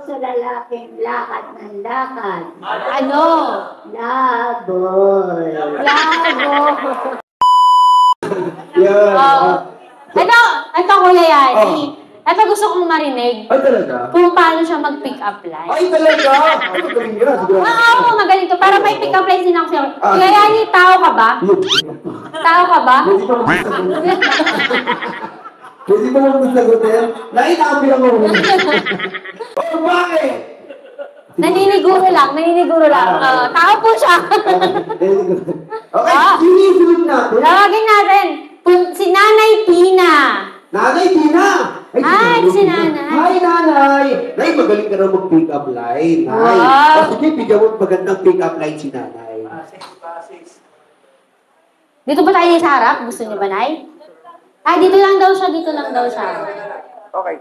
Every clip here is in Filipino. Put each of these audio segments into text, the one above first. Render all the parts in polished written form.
sa lalaking lakad ng lakad. Ano? Laboy. Labo. Yan. Ano? Ito, Kuya Yani. Ito gusto kong marinig. Ay, talaga? Kung paano siya mag-pick up line. Ay, talaga? Ay, magaling yun. Siguro. Oo, magaling to. Para may pick up line din ako sa'yo. Kuya Yani, tao ka ba? Tao ka ba? Pwede ba mong sagutin? Pwede ba mong sagutin? Nainabi ako. Oh, bakit? Naniniguro lang. Tao po siya. Okay, sinisunod natin. Tawagin natin. Si Nanay Tina. Nanay Tina! Hi, si Nanay. Hi, Nanay! Nay, magaling ka na mag-pick up line. Nay. Wow. O sige, bigyan mo magandang pick up line si Nanay. Dito ba tayo sa harap? Gusto niyo ba, Nay? Dito lang daw siya. Okay.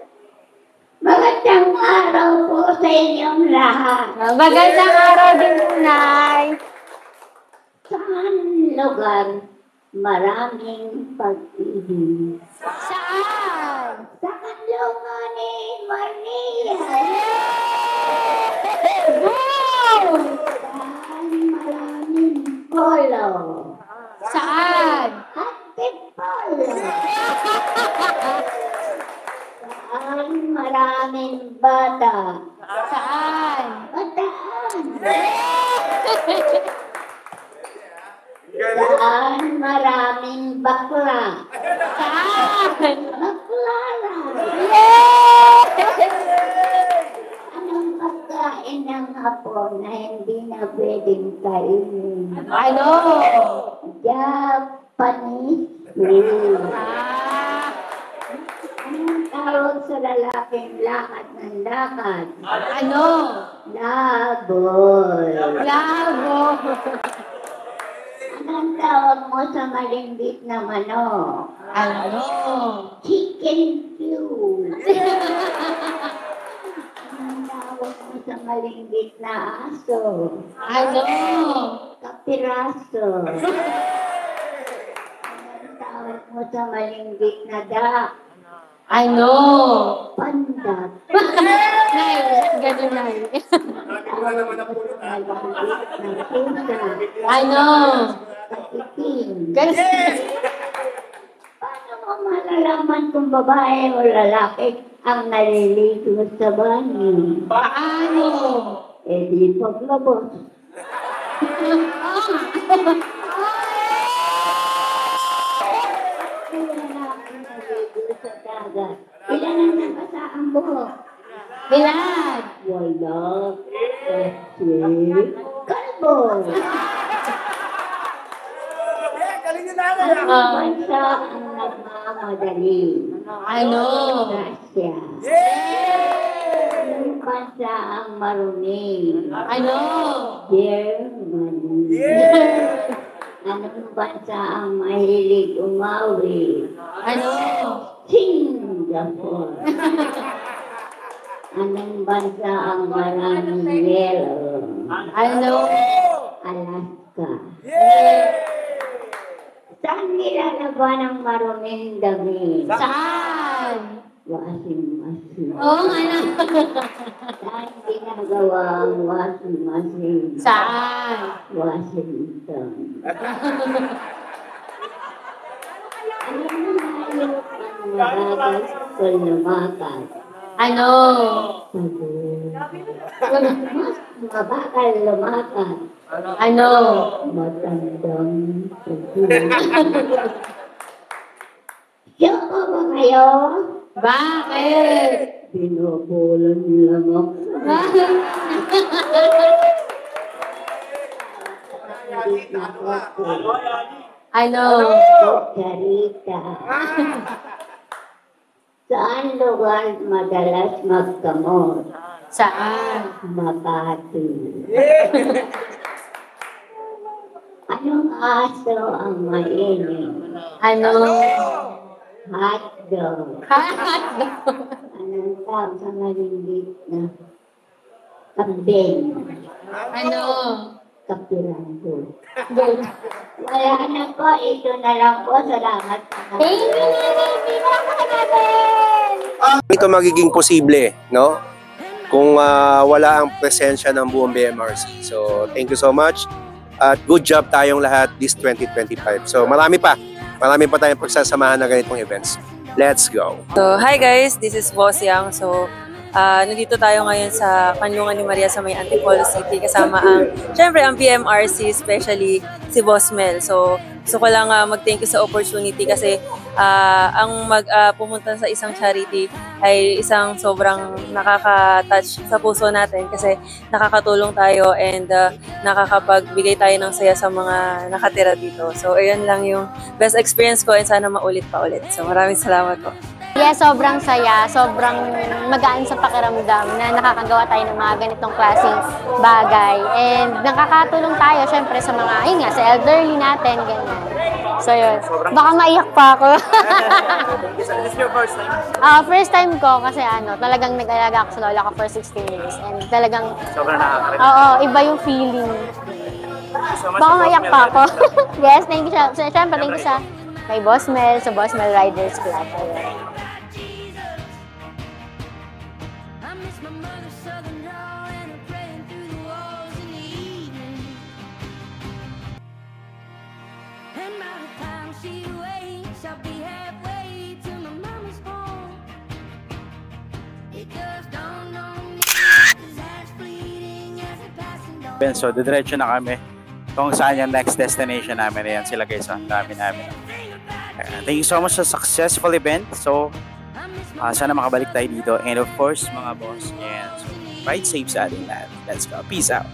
Magandang araw po sa inyong lahat. Magandang araw din, Nay. Saan lugar maraming pag-ibig? Saan? Sa kanlungan ni Maria. Wow! Saan maraming polo? Saan? Antipolo. Saan maraming bata? Saan? Bataan. Saan maraming bakla? Saan? Baklaran. Anong pagkain ng hapon na hindi na pwedeng kainin? Ano? Japanese food. Ah, Anong tawag sa lalaking lakad ng lakad? ano? Laboy. Labo. Anong tawag mo sa malinggit na manok? Ano? Chicken stew. Anong tawag mo sa malinggit na aso? Ano? Kapiraso. Anong tawag mo sa malinggit na duck? Ano? Pandat. Nay, ganun na. Tawag mo sa malinggit na pusa? Ano? Katiting. Ganun. Paano mo malalaman kung babae o lalaki ang naliligo sa banyo? Paano? Eh di paglabas. Ang lalaki naligo sa dagat. Ilan ang nabasa ang buhok? Bilad. Wala. Kasi kalbo. Ang bansa ang nagmamadali. Ano? Russia. Ang bansa ang marumi. Ano? Germany. Anong bansa ang mahilig umawi? Ano? Singapore. Anong bansa ang maraming yelo? Ano? Alaska. Saan nilalaban ang maruming damit? Saan? Washing machine. Oo nga na. Saan ginagawa ang washing machine? Saan? Washington. Ano na hayop ang mabagal sa lumakad? Ano? Mabagal lumakad. Ano? Matandang pagkulang. Siyoko ba kayo? Bakit? Binobolan lang ako. Ano? Charita. Saan lugar madalas magkamot? Saan? Makati. Anong aso ang mainit? Ano? Hotdog. Anong tawag sa malinggit na kambing? Ano? Kapiranggo. Good. Wala na po. Ito na lang po. Salamat. Thank you, Nanay. Hindi na natin. Ito magiging posible, no? kung wala ang presensya ng buong BMRC. So, thank you so much. At good job tayong lahat this 2025. So, marami pa tayong pagsasamahan na ganitong events. Let's go! So, hi guys, this is Boss Yang. So, nandito tayo ngayon sa Kanlungan ni Maria sa may Antipolo City kasama syempre ang BMRC, especially si Boss Mel. So, gusto ko lang mag-thank you sa opportunity kasi pumunta sa isang charity ay isang sobrang nakaka-touch sa puso natin kasi nakakatulong tayo and nakakapagbigay tayo ng saya sa mga nakatira dito. So, ayun lang yung best experience ko and sana maulit pa ulit. So, maraming salamat po. Yes, sobrang saya, sobrang magaan sa pakiramdam na nakakagawa tayo ng mga ganitong klaseng bagay. And nakakatulong tayo, syempre, sa mga, ayun nga, sa elderly natin, ganyan. So, yun. Baka maiyak pa ako. Is this your first time? First time ko kasi talagang nag-alaga ako sa lola ko for 16 years. And talagang, Sobrang nakaka-relate. oo, iba yung feeling. So much Baka for maiyak Boss pa Mel. ako. Yes, thank you siya. Syempre, thank you sa kay Boss Mel, sa Boss Mel Riders Club. Ayun. I miss my mother's southern drawl and her praying through the walls in the evening. And by the time she wakes, I'll be halfway to my mama's home. It just don't know me, 'cause that's fleeting as a passing dawn. So, didiretso na kami kung saan yung next destination namin. Ayan sila guys, ang dami namin. Thank you so much sa successful event. So, sana makabalik tayo dito. And of course, mga boss, yan. So, ride safe sa ating lahat. Let's go. Peace out.